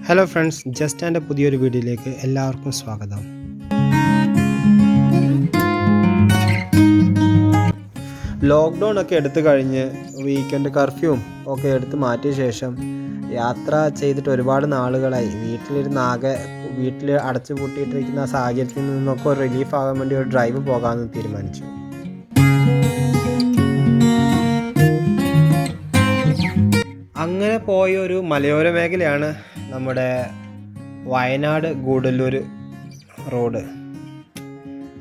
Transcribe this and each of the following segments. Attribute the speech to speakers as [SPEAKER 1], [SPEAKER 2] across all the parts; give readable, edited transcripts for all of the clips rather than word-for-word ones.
[SPEAKER 1] Hello friends, just and പുതിയൊരു വീഡിയോയിലേക്ക് എല്ലാവർക്കും സ്വാഗതം. ലോക്ക്ഡൗൺ ഒക്കെ എടുത്തു കഴിഞ്ഞ് വീക്കെൻഡ് കർഫ്യൂവും ഒക്കെ എടുത്ത് മാറ്റിയ ശേഷം യാത്ര ചെയ്തിട്ട് ഒരുപാട് നാളുകളായി. വീട്ടിൽ അടച്ചു പൂട്ടിയിട്ടിരിക്കുന്ന സാഹചര്യത്തിൽ നിന്നൊക്കെ ഒരു റിലീഫ് ആകാൻ വേണ്ടി ഒരു ഡ്രൈവ് പോകാമെന്ന് തീരുമാനിച്ചു. അങ്ങനെ പോയ ഒരു മലയോര മേഖലയാണ് നമ്മുടെ വയനാട് ഗൂഡല്ലൂർ റോഡ്.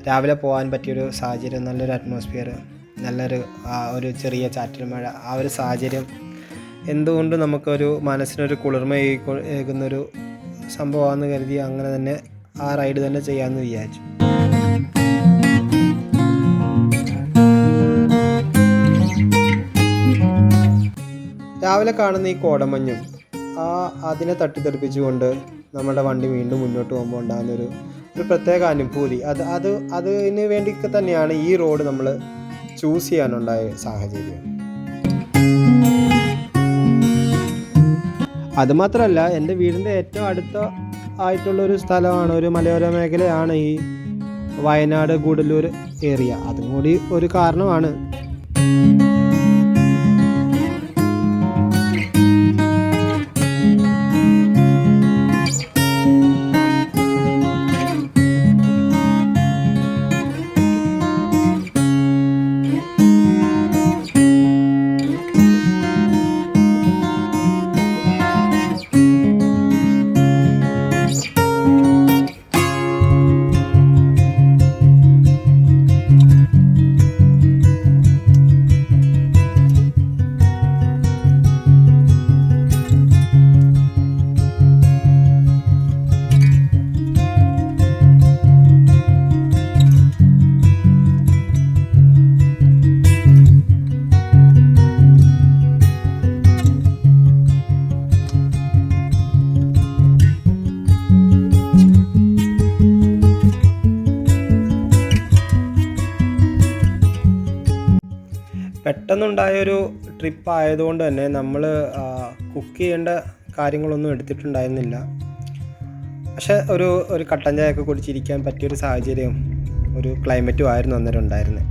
[SPEAKER 1] രാവിലെ പോകാൻ പറ്റിയൊരു സാഹചര്യം, നല്ലൊരു അറ്റ്മോസ്ഫിയർ, ഒരു ചെറിയ ചാറ്റൽ മഴ. ആ ഒരു സാഹചര്യം എന്തുകൊണ്ട് നമുക്കൊരു മനസ്സിനൊരു കുളിർമ ഏകുന്നൊരു സംഭവമാണെന്ന് കരുതി അങ്ങനെ തന്നെ ആ റൈഡ് തന്നെ ചെയ്യാമെന്ന് വിചാരിച്ചു. രാവിലെ കാണുന്ന ഈ കോടമഞ്ഞും അതിനെ തട്ടിത്തെറിപ്പിച്ചുകൊണ്ട് നമ്മുടെ വണ്ടി വീണ്ടും മുന്നോട്ട് പോകുമ്പോൾ ഉണ്ടാകുന്നൊരു പ്രത്യേക അനുഭൂതി, അതിന് വേണ്ടി തന്നെയാണ് ഈ റോഡ് നമ്മൾ ചൂസ് ചെയ്യാനുണ്ടായ സാഹചര്യം. അതുമാത്രമല്ല, എൻ്റെ വീടിൻ്റെ ഏറ്റവും അടുത്ത ആയിട്ടുള്ളൊരു സ്ഥലമാണ്, ഒരു മലയോര മേഖലയാണ് ഈ വയനാട് ഗൂഡല്ലൂർ ഏരിയ. അതും കൂടി ഒരു കാരണമാണ്. പെട്ടെന്നുണ്ടായൊരു ട്രിപ്പ് ആയതുകൊണ്ട് തന്നെ നമ്മൾ കുക്ക് ചെയ്യേണ്ട കാര്യങ്ങളൊന്നും എടുത്തിട്ടുണ്ടായിരുന്നില്ല. പക്ഷെ ഒരു കട്ടൻ ചായയൊക്കെ കുടിച്ചിരിക്കാൻ പറ്റിയൊരു സാഹചര്യവും ഒരു ക്ലൈമറ്റും ആയിരുന്നു അന്നേരം ഉണ്ടായിരുന്നത്.